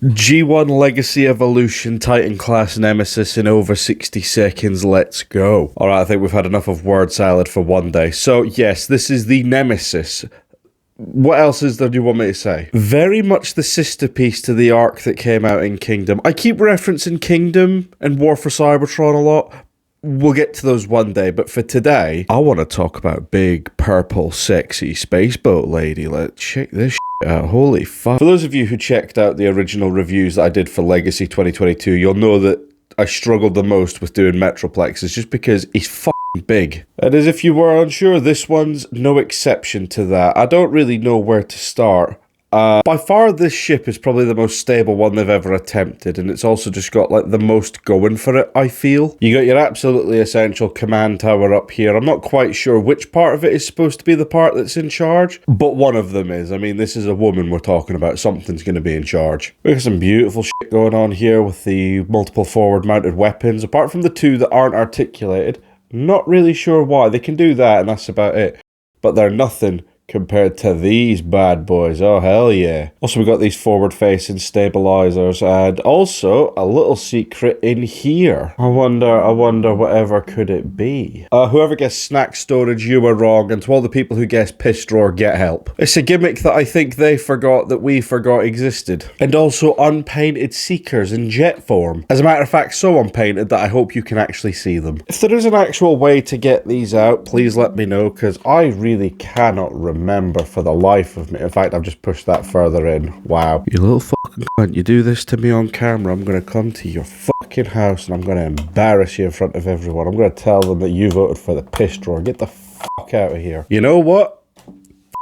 G1 Legacy Evolution Titan Class Nemesis in over 60 seconds, let's go. Alright, I think we've had enough of word salad for one day. So yes, this is the Nemesis. What else is there you want me to say? Very much the sister piece to the arc that came out in Kingdom. I keep referencing Kingdom and War for Cybertron a lot. We'll get to those one day, but for today, I want to talk about big, purple, sexy space boat lady. Let's check this out. Holy fuck. For those of you who checked out the original reviews that I did for Legacy 2022, you'll know that I struggled the most with doing Metroplexes just because he's fucking big. And as if you were unsure, this one's no exception to that. I don't really know where to start. By far, this ship is probably the most stable one they've ever attempted, and it's also just got, like, the most going for it, I feel. You got your absolutely essential command tower up here. I'm not quite sure which part of it is supposed to be the part that's in charge, but one of them is. I mean, this is a woman we're talking about. Something's going to be in charge. We got some beautiful shit going on here with the multiple forward-mounted weapons, apart from the two that aren't articulated. Not really sure why. They can do that, and that's about it. But they're nothing compared to these bad boys. Oh, hell yeah. Also, we got these forward-facing stabilizers, and also a little secret in here. I wonder whatever could it be. Whoever guessed snack storage, you were wrong, and to all the people who guessed piss drawer, get help. It's a gimmick that I think they forgot that we forgot existed. And also unpainted seekers in jet form. As a matter of fact, so unpainted that I hope you can actually see them. If there is an actual way to get these out, please let me know, because I really cannot remember for the life of me. In fact, I've just pushed that further in. Wow. You little fucking cunt, you do this to me on camera, I'm gonna come to your fucking house and I'm gonna embarrass you in front of everyone. I'm gonna tell them that you voted for the piss drawer. Get the fuck out of here. You know what?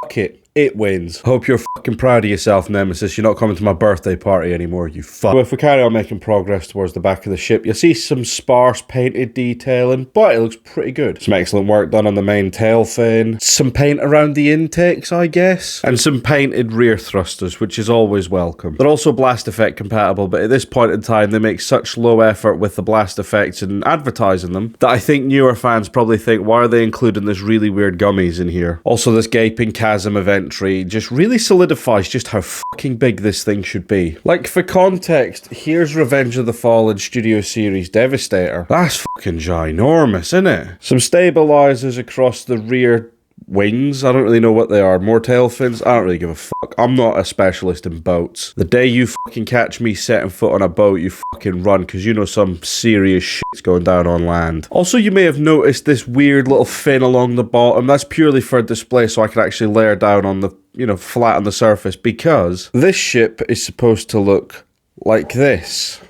Fuck it. It wins. Hope you're fucking proud of yourself, Nemesis. You're not coming to my birthday party anymore, you fuck. So if we carry on making progress towards the back of the ship, you'll see some sparse painted detailing, but it looks pretty good. Some excellent work done on the main tail fin. Some paint around the intakes, I guess. And some painted rear thrusters, which is always welcome. They're also blast effect compatible, but at this point in time, they make such low effort with the blast effects and advertising them that I think newer fans probably think, why are they including this really weird gummies in here? Also, this gaping chasm event just really solidifies just how fucking big this thing should be. Like, for context, here's Revenge of the Fallen Studio Series Devastator. That's fucking ginormous, isn't it? Some stabilizers across the rear wings. I don't really know what they are. More tail fins? I don't really give a fuck. I'm not a specialist in boats. The day you fucking catch me setting foot on a boat, you fucking run, because you know some serious shit's going down on land. Also, you may have noticed this weird little fin along the bottom. That's purely for display, so I can actually layer down on the, flat on the surface, because this ship is supposed to look like this.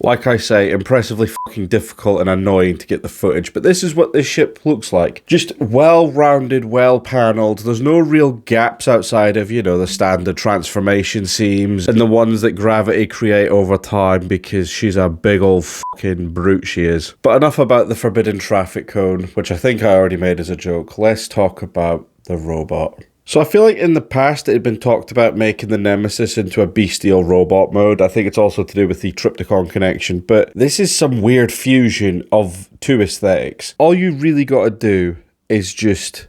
Like I say, impressively fucking difficult and annoying to get the footage, but this is what this ship looks like. Just well-rounded, well-panelled. There's no real gaps outside of, the standard transformation seams and the ones that Gravity create over time because she's a big old fucking brute she is. But enough about the forbidden traffic cone, which I think I already made as a joke. Let's talk about the robot. So I feel like in the past it had been talked about making the Nemesis into a bestial robot mode. I think it's also to do with the Trypticon connection, but this is some weird fusion of two aesthetics. All you really got to do is just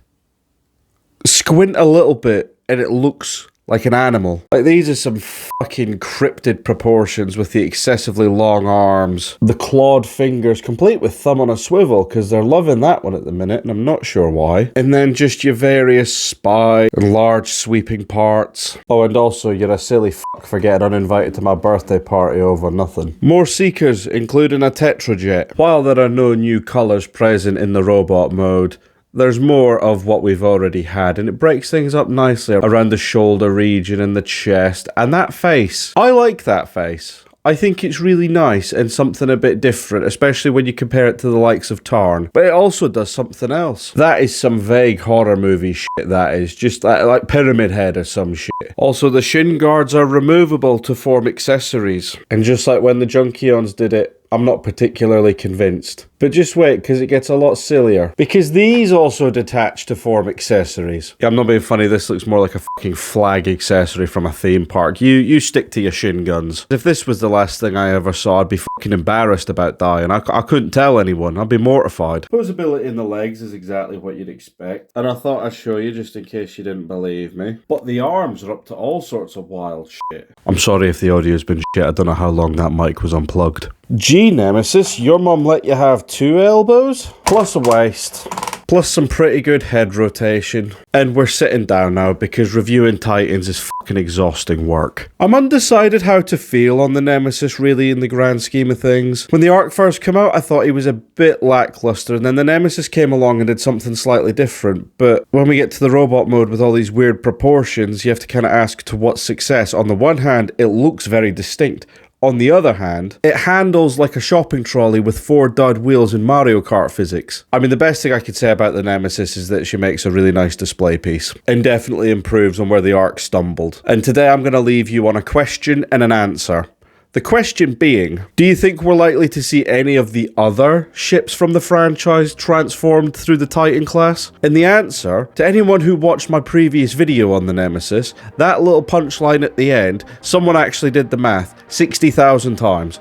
squint a little bit and it looks like an animal. Like, these are some fucking cryptid proportions with the excessively long arms. The clawed fingers, complete with thumb on a swivel, because they're loving that one at the minute, and I'm not sure why. And then just your various spine and large sweeping parts. Oh, and also you're a silly fuck for getting uninvited to my birthday party over nothing. More Seekers, including a Tetrajet. While there are no new colours present in the robot mode, there's more of what we've already had, and it breaks things up nicely around the shoulder region and the chest. And that face, I like that face. I think it's really nice and something a bit different, especially when you compare it to the likes of Tarn. But it also does something else. That is some vague horror movie shit, that is. Just like Pyramid Head or some shit. Also, the shin guards are removable to form accessories. And just like when the Junkions did it I'm not particularly convinced. But just wait, because it gets a lot sillier. Because these also detach to form accessories. Yeah, I'm not being funny, this looks more like a fucking flag accessory from a theme park. You stick to your shin guns. If this was the last thing I ever saw, I'd be fucking embarrassed about dying. I couldn't tell anyone. I'd be mortified. Posability in the legs is exactly what you'd expect. And I thought I'd show you just in case you didn't believe me. But the arms are up to all sorts of wild shit. I'm sorry if the audio's been shit. I don't know how long that mic was unplugged. Gee, Nemesis, your mum let you have 2 elbows? Plus a waist. Plus some pretty good head rotation. And we're sitting down now because reviewing Titans is fucking exhausting work. I'm undecided how to feel on the Nemesis really in the grand scheme of things. When the arc first came out, I thought he was a bit lackluster, and then the Nemesis came along and did something slightly different. But when we get to the robot mode with all these weird proportions, you have to kind of ask to what success. On the one hand, it looks very distinct. On the other hand, it handles like a shopping trolley with 4 dud wheels in Mario Kart physics. I mean, the best thing I could say about the Nemesis is that she makes a really nice display piece, and definitely improves on where the arc stumbled. And today I'm going to leave you on a question and an answer. The question being, do you think we're likely to see any of the other ships from the franchise transformed through the Titan class? And the answer, to anyone who watched my previous video on the Nemesis, that little punchline at the end, someone actually did the math 60,000 times.